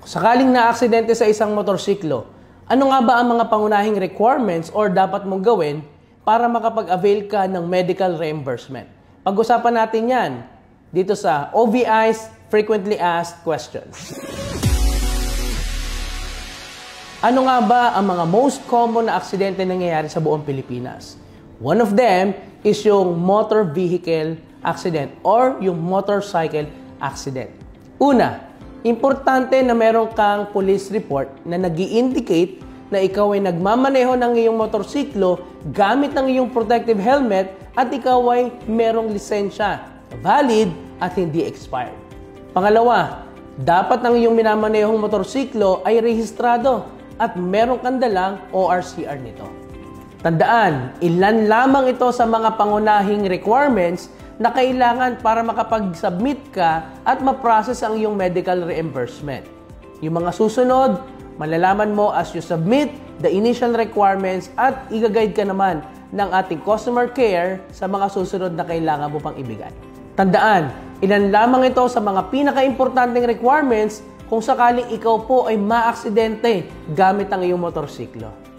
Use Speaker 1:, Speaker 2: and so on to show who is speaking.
Speaker 1: Sakaling na-aksidente sa isang motorsiklo, ano nga ba ang mga pangunahing requirements or dapat mong gawin para makapag-avail ka ng medical reimbursement? Pag-usapan natin yan dito sa OVI's Frequently Asked Questions. Ano nga ba ang mga most common na aksidente na nangyayari sa buong Pilipinas? One of them is yung motor vehicle accident or yung motorcycle accident. Una, importante na meron kang police report na nag-i-indicate na ikaw ay nagmamaneho ng iyong motorsiklo gamit ng iyong protective helmet at ikaw ay merong lisensya, valid at hindi expired. Pangalawa, dapat ang iyong minamanehong motorsiklo ay rehistrado at meron kang dalang ORCR nito. Tandaan, ilan lamang ito sa mga pangunahing requirements na kailangan para makapag-submit ka at ma-process ang iyong medical reimbursement. Yung mga susunod, malalaman mo as you submit the initial requirements at i-guide ka naman ng ating customer care sa mga susunod na kailangan mo pang ibigay. Tandaan, ilan lamang ito sa mga pinaka-importanting requirements kung sakaling ikaw po ay maaksidente gamit ang iyong motorsiklo.